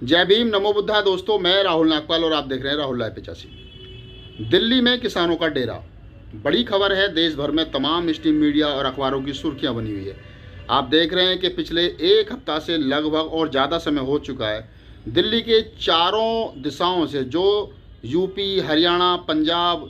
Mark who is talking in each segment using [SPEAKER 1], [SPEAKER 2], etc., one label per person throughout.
[SPEAKER 1] जय भीम, नमो बुद्धा। दोस्तों, मैं राहुल नागपाल और आप देख रहे हैं राहुल लाइव 85। दिल्ली में किसानों का डेरा, बड़ी खबर है। देश भर में तमाम स्ट्रीम मीडिया और अखबारों की सुर्खियां बनी हुई है। आप देख रहे हैं कि पिछले एक हफ्ता से लगभग और ज़्यादा समय हो चुका है, दिल्ली के चारों दिशाओं से जो यूपी, हरियाणा, पंजाब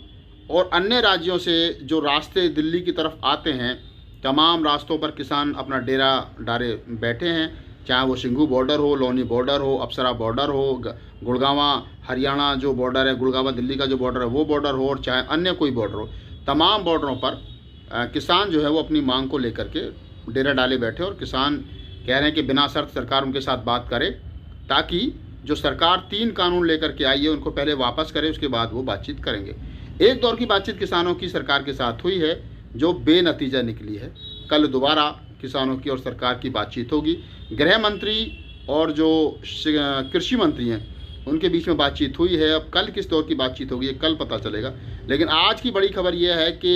[SPEAKER 1] और अन्य राज्यों से जो रास्ते दिल्ली की तरफ आते हैं, तमाम रास्तों पर किसान अपना डेरा डाले बैठे हैं। चाहे वो सिंघू बॉर्डर हो, लोनी बॉर्डर हो, अप्सरा बॉर्डर हो, गुड़गांवा हरियाणा जो बॉर्डर है, गुड़गांवा दिल्ली का जो बॉर्डर है वो बॉर्डर हो, और चाहे अन्य कोई बॉर्डर हो, तमाम बॉर्डरों पर किसान जो है वो अपनी मांग को लेकर के डेरा डाले बैठे। और किसान कह रहे हैं कि बिना शर्त सरकार उनके साथ बात करे, ताकि जो सरकार 3 कानून लेकर के आई है उनको पहले वापस करे, उसके बाद वो बातचीत करेंगे। एक दौर की बातचीत किसानों की सरकार के साथ हुई है जो बेनतीजा निकली है। कल दोबारा किसानों की और सरकार की बातचीत होगी। गृह मंत्री और जो कृषि मंत्री हैं उनके बीच में बातचीत हुई है। अब कल किस दौर की बातचीत होगी ये कल पता चलेगा। लेकिन आज की बड़ी खबर यह है कि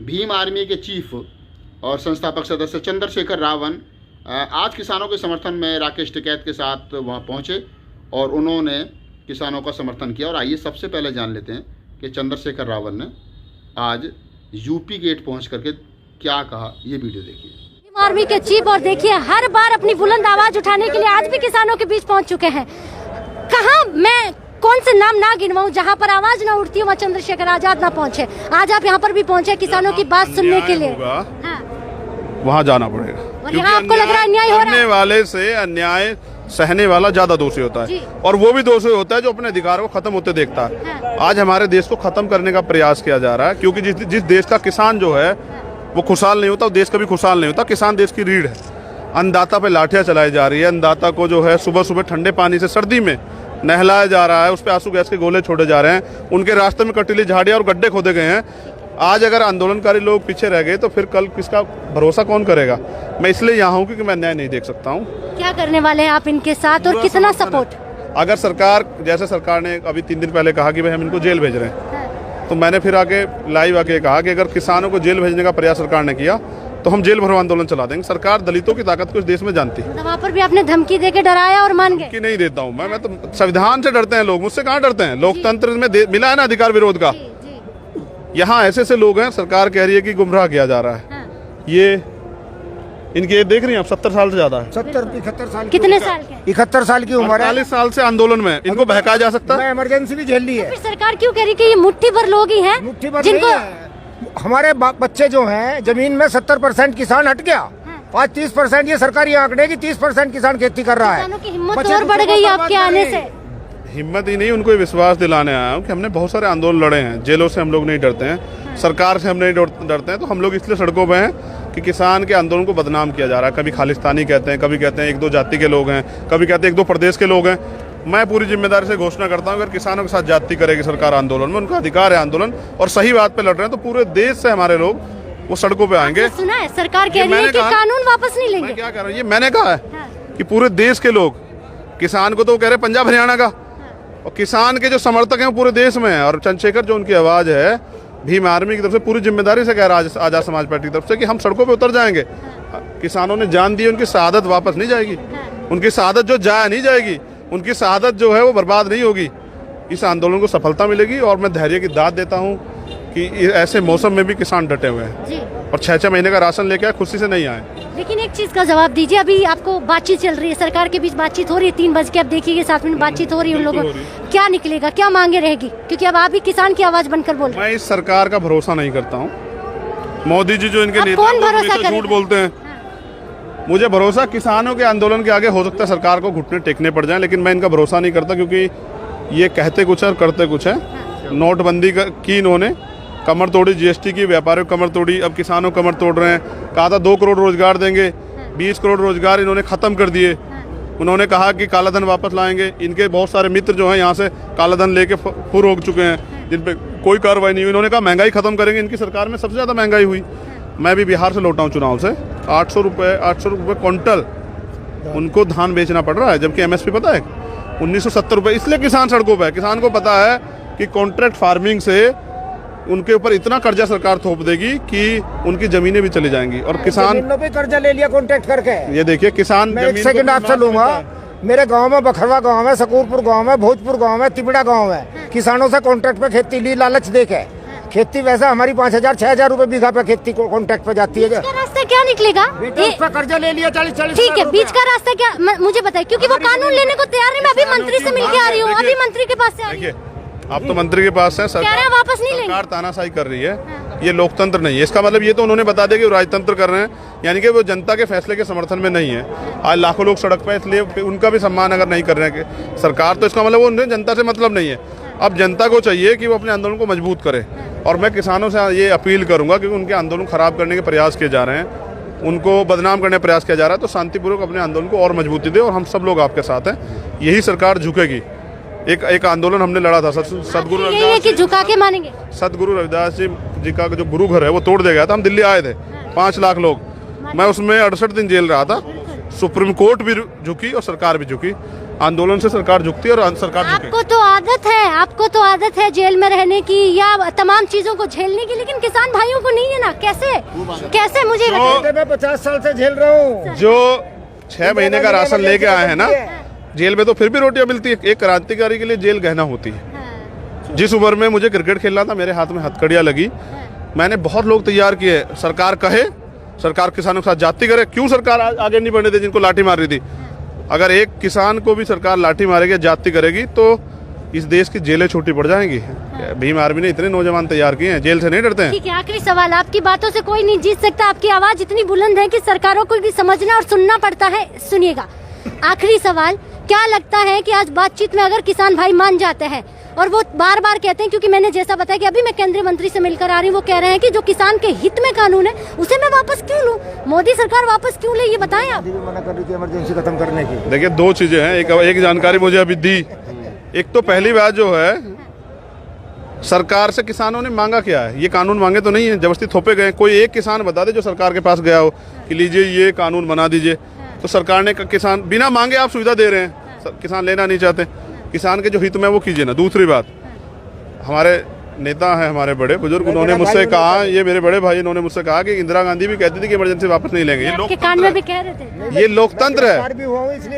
[SPEAKER 1] भीम आर्मी के चीफ और संस्थापक सदस्य चंद्रशेखर रावण आज किसानों के समर्थन में राकेश टिकैत के साथ वहां पहुंचे और उन्होंने किसानों का समर्थन किया। और आइए सबसे पहले जान लेते हैं कि चंद्रशेखर रावण ने आज यूपी गेट पहुंच करके क्या कहा। ये वीडियो देखिए।
[SPEAKER 2] आर्मी के चीफ, और देखिए हर बार अपनी बुलंद आवाज उठाने के लिए आज भी किसानों के बीच पहुंच चुके हैं। कहां मैं कौन से नाम ना गिनवाऊं जहां पर आवाज ना उठती हो, वहाँ चंद्रशेखर आजाद ना पहुंचे। आज आप यहां पर भी पहुंचे किसानों की बात सुनने के लिए। हाँ।
[SPEAKER 3] वहाँ जाना पड़ेगा।
[SPEAKER 2] और यहाँ आपको लग रहा है अन्याय हो रहा है?
[SPEAKER 3] वाले से अन्याय सहने वाला ज्यादा दोषी होता है, और वो भी दोषी होता है जो अपने अधिकारों को खत्म होते देखता है।
[SPEAKER 2] हाँ।
[SPEAKER 3] आज हमारे देश को खत्म करने का प्रयास किया जा रहा है, क्योंकि जिस देश का किसान जो है वो खुशहाल नहीं होता, देश कभी खुशहाल नहीं होता। किसान देश की रीढ़ है। अन्नदाता पे लाठियां चलाई जा रही है। अन्नदाता को जो है सुबह सुबह ठंडे पानी से सर्दी में नहलाया जा रहा है, उस पर आंसू गैस के गोले छोड़े जा रहे हैं, उनके रास्ते में कटीली झाड़ियां और गड्ढे खोदे गए हैं। आज अगर आंदोलनकारी लोग पीछे रह गए तो फिर कल किसका भरोसा कौन करेगा। मैं इसलिए यहाँ हूँ क्योंकि मैं अन्याय नहीं देख सकता हूँ।
[SPEAKER 2] क्या करने वाले हैं आप इनके साथ और कितना सपोर्ट?
[SPEAKER 3] अगर सरकार, जैसे सरकार ने अभी 3 दिन पहले कहा कि भाई हम इनको जेल भेज रहे हैं, तो मैंने फिर आके लाइव आके कहा कि अगर किसानों को जेल भेजने का प्रयास सरकार ने किया तो हम जेल भरो आंदोलन चला देंगे। सरकार दलितों की ताकत को इस देश में जानती है।
[SPEAKER 2] वहाँ पर भी आपने धमकी देके डराया और मान गए?
[SPEAKER 3] कि नहीं देता हूँ मैं तो संविधान से डरते हैं लोग, मुझसे कहाँ डरते हैं। लोकतंत्र में मिला है ना अधिकार विरोध का। यहाँ ऐसे लोग हैं, सरकार कह रही है कि गुमराह किया जा रहा है।
[SPEAKER 2] हाँ।
[SPEAKER 3] ये इनकी एज देख रही हैं आप, 70 साल से ज्यादा है।
[SPEAKER 4] 70-71 साल।
[SPEAKER 2] कितने साल के?
[SPEAKER 4] 71 साल की उम्र है।
[SPEAKER 3] 40 साल से आंदोलन में इनको बहकाया जा सकता है।
[SPEAKER 4] इमरजेंसी भी झेल ली है।
[SPEAKER 2] फिर सरकार क्यों कह रही कि ये मुट्ठी भर लोग ही हैं
[SPEAKER 4] मुट्ठी भर
[SPEAKER 2] जिनको
[SPEAKER 4] नहीं है। हमारे बच्चे जो हैं, जमीन में 70% किसान हट गया। आज 30% ये सरकारी आंकड़े की 30% किसान खेती कर रहा है।
[SPEAKER 2] किसानों की हिम्मत और बढ़ गई आपके आने से।
[SPEAKER 3] हिम्मत ही नहीं, उनको विश्वास दिलाने आया हूँ कि हमने बहुत सारे आंदोलन लड़े हैं। जेलों से हम लोग नहीं डरते हैं, सरकार से हम नहीं डरते हैं। तो हम लोग इसलिए सड़कों पे हैं कि किसान के आंदोलन को बदनाम किया जा रहा है। कभी खालिस्तानी कहते हैं, कभी कहते हैं 1-2 जाति के लोग हैं, कभी कहते हैं 1-2 प्रदेश के लोग हैं। मैं पूरी जिम्मेदारी से घोषणा करता हूँ, अगर किसानों के साथ जाति करेगी सरकार आंदोलन में, उनका अधिकार है आंदोलन, और सही बात पे लड़ रहे हैं तो पूरे देश से हमारे लोग वो सड़कों पे आएंगे।
[SPEAKER 2] सुना है सरकार कह रही है कि कानून वापस नहीं लेंगे।
[SPEAKER 3] मैं क्या कह रहा हूँ, ये मैंने कहा है कि पूरे देश के लोग, किसान को तो कह रहे पंजाब हरियाणा का, और किसान के जो समर्थक हैं वो पूरे देश में है। और चंद्रशेखर जो उनकी आवाज है भीम आर्मी की तरफ से, पूरी जिम्मेदारी से कह रहा है आजाद समाज पार्टी की तरफ से कि हम सड़कों पे उतर जाएंगे। किसानों ने जान दी, उनकी शहादत वापस नहीं जाएगी। उनकी शहादत जो जाया नहीं जाएगी, उनकी शहादत जो है वो बर्बाद नहीं होगी। इस आंदोलन को सफलता मिलेगी। और मैं धैर्य की दाद देता हूँ कि ऐसे मौसम में भी किसान डटे हुए हैं और 6-6 महीने का राशन लेके आए, खुशी से नहीं आए।
[SPEAKER 2] लेकिन एक चीज का जवाब दीजिए, अभी आपको बातचीत चल रही है, सरकार के बीच बातचीत हो रही है, 3 बज के अब देखिए 7 मिनट बातचीत हो रही है उन लोगों, क्या निकलेगा, क्या मांगे रहेगी? क्योंकि अब आप भी किसान की आवाज बनकर बोल रहे हैं।
[SPEAKER 3] मैं इस सरकार का भरोसा नहीं करता हूँ। मोदी जी जो इनके नेता
[SPEAKER 2] कौन भरोसा करेगा?
[SPEAKER 3] झूठ बोलते हैं। मुझे भरोसा किसानों के आंदोलन के आगे हो सकता है सरकार को घुटने टेकने पड़ जाए, लेकिन मैं इनका भरोसा नहीं करता, क्योंकि ये कहते कुछ है और करते कुछ है। नोटबंदी की इन्होंने कमर तोड़ी, जीएसटी की व्यापारियों कमर तोड़ी, अब किसानों कमर तोड़ रहे हैं। कहा था 2 करोड़ रोजगार देंगे, 20 करोड़ रोजगार इन्होंने खत्म कर दिए। उन्होंने कहा कि काला धन वापस लाएंगे। इनके बहुत सारे मित्र जो हैं यहाँ से काला धन लेके फुर हो चुके हैं, जिन पे कोई कार्रवाई नहीं हुई। इन्होंने कहा महंगाई खत्म करेंगे, इनकी सरकार में सबसे ज्यादा महंगाई हुई। मैं भी बिहार से लौटा हूँ चुनाव से, 800 रुपये क्विंटल उनको धान बेचना पड़ रहा है, जबकि एमएसपी पता है 1970 रुपये। इसलिए किसान सड़कों पर है। किसान को पता है कि कॉन्ट्रैक्ट फार्मिंग से उनके ऊपर इतना कर्जा सरकार थोप देगी कि उनकी जमीनें भी चली जाएंगी। और किसान
[SPEAKER 4] पे कर्जा ले लिया कॉन्ट्रैक्ट करके।
[SPEAKER 3] ये देखिए किसान,
[SPEAKER 4] मैं 1 सेकंड आपसे लूंगा, मेरे गांव में बखरवा गांव है, सकूरपुर गांव है, भोजपुर गांव है, तिबड़ा गांव है। किसानों से कॉन्ट्रैक्ट पे खेती ली, लालच देके। खेती वैसा हमारी 5,000-6,000 रुपए बीघा पे खेती कॉन्ट्रैक्ट पे जाती है।
[SPEAKER 2] बीच का रास्ता क्या निकलेगा?
[SPEAKER 4] उस पर कर्जा ले लिया 40-40।
[SPEAKER 2] ठीक है, बीच का रास्ता क्या मुझे बताइए, क्योंकि वो कानून लेने को तैयार नहीं। मैं अभी मंत्री से मिलके आ रही हूँ, अभी मंत्री के पास से आ रही हूँ।
[SPEAKER 3] आप तो मंत्री के पास हैं,
[SPEAKER 2] कह रहे हैं वापस नहीं लेंगे।
[SPEAKER 3] सरकार तानाशाही कर रही है, ये लोकतंत्र नहीं है। इसका मतलब ये तो उन्होंने बता दिया कि वो राजतंत्र कर रहे हैं, यानी कि वो जनता के फैसले के समर्थन में नहीं है। आज लाखों लोग सड़क पे, इसलिए उनका भी सम्मान अगर नहीं कर रहे हैं सरकार, तो इसका मतलब वो उन्हें जनता से मतलब नहीं है। अब जनता को चाहिए कि वो अपने आंदोलन को मजबूत करे, और मैं किसानों से ये अपील करूंगा कि उनके आंदोलन खराब करने के प्रयास किए जा रहे हैं, उनको बदनाम करने का प्रयास किया जा रहा है, तो शांतिपूर्वक अपने आंदोलन को और मजबूती दे, और हम सब लोग आपके साथ हैं। यही सरकार झुकेगी। एक आंदोलन हमने लड़ा था, सदगुरु
[SPEAKER 2] यही है कि झुका के मानेंगे।
[SPEAKER 3] सदगुरु रविदास जी का जो गुरु घर है वो तोड़ दिया गया था। हम दिल्ली आए थे, 5 लाख लोग, मैं उसमें 68 दिन जेल रहा था। सुप्रीम कोर्ट भी झुकी और सरकार भी झुकी। आंदोलन से सरकार झुकती है और सरकार झुकेगी।
[SPEAKER 2] आपको तो आदत है जेल में रहने की या तमाम चीजों को झेलने की, लेकिन किसान भाइयों को नहीं है ना। कैसे मुझे
[SPEAKER 4] मैं 50 साल से झेल रहा हूँ।
[SPEAKER 3] जो 6 महीने का राशन लेके आए हैं ना जेल में, तो फिर भी रोटियां मिलती है। एक क्रांतिकारी के लिए जेल गहना होती है। जिस उम्र में मुझे क्रिकेट खेलना था, मेरे हाथ में हथकड़ियाँ लगी, मैंने बहुत लोग तैयार किए। सरकार कहे, सरकार किसानों के साथ जाति करे, क्यों सरकार आगे नहीं बढ़ने दी जिनको लाठी मार रही थी? अगर एक किसान को भी सरकार लाठी मारेगी, जाति करेगी, तो इस देश की जेलें छोटी पड़ जाएंगी। भीम आर्मी ने इतने नौजवान तैयार किए हैं, जेल से नहीं डरते हैं।
[SPEAKER 2] ठीक है, आखिरी सवाल, आपकी बातों से कोई नहीं जीत सकता। आपकी आवाज इतनी बुलंद है कि सरकारों को भी समझना और सुनना पड़ता है। सुनिएगा, आखिरी सवाल, क्या लगता है कि आज बातचीत में अगर किसान भाई मान जाते हैं, और वो बार बार कहते हैं, क्योंकि मैंने जैसा बताया कि अभी मैं केंद्रीय मंत्री से मिलकर आ रही हूँ, वो कह रहे हैं कि जो किसान के हित में कानून है उसे मैं वापस क्यों लूं, मोदी सरकार वापस क्यों ले, ये बताएं आप।
[SPEAKER 4] मना कर रही थी इमरजेंसी खत्म करने की।
[SPEAKER 3] देखिए, 2 चीजें हैं। एक जानकारी मुझे अभी दी। एक तो पहली बात जो है, सरकार से किसानों ने मांगा क्या है? ये कानून मांगे तो नहीं है, जबरदस्ती थोपे गए। कोई एक किसान बता दे जो सरकार के पास गया हो कि लीजिए ये कानून बना दीजिए, तो सरकार ने किसान बिना मांगे आप सुविधा दे रहे हैं। किसान लेना नहीं चाहते, किसान के जो हित में वो कीजिए ना। दूसरी बात, हमारे नेता हैं, हमारे बड़े बुजुर्ग, उन्होंने मुझसे कहा, ये मेरे बड़े भाई, इन्होंने मुझसे कहा कि इंदिरा गांधी भी कहती थी कि इमरजेंसी वापस नहीं लेंगे। ये
[SPEAKER 2] कान में भी कह रहे थे,
[SPEAKER 3] ये लोकतंत्र है।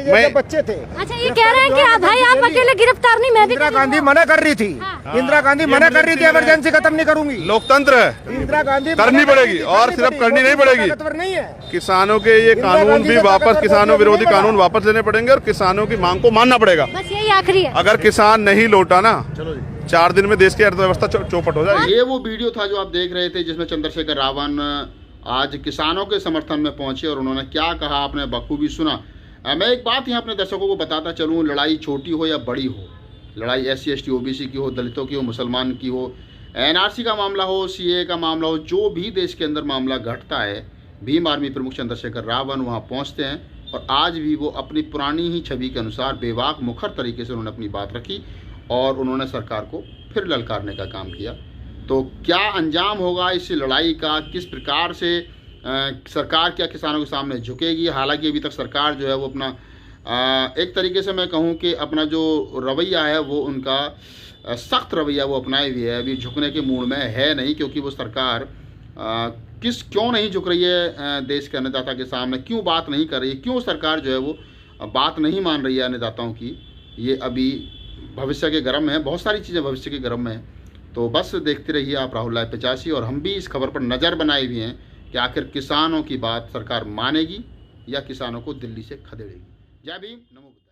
[SPEAKER 4] मैं बच्चे थे।
[SPEAKER 2] अच्छा, ये कह रहे हैं कि भाई आप अकेले गिरफ्तार नहीं, मैं भी।
[SPEAKER 4] इंदिरा गांधी मना कर रही थी, इंदिरा गांधी मना कर रही थी इमरजेंसी खत्म नहीं करूंगी।
[SPEAKER 3] लोकतंत्र है,
[SPEAKER 4] इंदिरा गांधी
[SPEAKER 3] करनी पड़ेगी, और सिर्फ करनी नहीं पड़ेगी,
[SPEAKER 4] नहीं है।
[SPEAKER 3] किसानों के ये कानून भी वापस, किसानों विरोधी कानून वापस लेने पड़ेंगे, और किसानों की मांग को मानना पड़ेगा।
[SPEAKER 2] बस यही आखिरी है।
[SPEAKER 3] अगर किसान नहीं लौटा ना, 4 दिन में देश की अर्थव्यवस्था चौपट हो जाएगी।
[SPEAKER 1] ये वो वीडियो था जो आप देख रहे थे, जिसमें चंद्रशेखर रावण आज किसानों के समर्थन में पहुंचे और उन्होंने क्या कहा आपने बखूबी सुना। मैं एक बात यहाँ अपने दर्शकों को बताता चलूँ, लड़ाई छोटी हो या बड़ी हो, लड़ाई SC ST OBC की हो, दलितों की हो, मुसलमान की हो, NRC का मामला हो, CA का मामला हो, जो भी देश के अंदर मामला घटता है, भीम आर्मी प्रमुख चंद्रशेखर रावण वहाँ पहुँचते हैं, और आज भी वो अपनी पुरानी ही छवि के अनुसार बेबाक मुखर तरीके से उन्होंने अपनी बात रखी, और उन्होंने सरकार को फिर ललकारने का काम किया। तो क्या अंजाम होगा इस लड़ाई का, किस प्रकार से सरकार क्या किसानों के सामने झुकेगी? हालांकि अभी तक सरकार जो है वो अपना एक तरीके से मैं कहूँ कि अपना जो रवैया है वो उनका सख्त रवैया वो अपनाए हुए है, अभी झुकने के मूड में है नहीं, क्योंकि वो सरकार क्यों नहीं झुक रही है देश के अन्नदाता के सामने, क्यों बात नहीं कर रही है, क्यों सरकार जो है वो बात नहीं मान रही है अन्नदाताओं की, ये अभी भविष्य के गर्म है। बहुत सारी चीज़ें भविष्य के गर्म में हैं। तो बस देखते रहिए आप राहुल लाइव 85, और हम भी इस खबर पर नज़र बनाए हुए हैं कि आखिर किसानों की बात सरकार मानेगी या किसानों को दिल्ली से खदेड़ेगी। जय भीम, नमो बुद्धाय।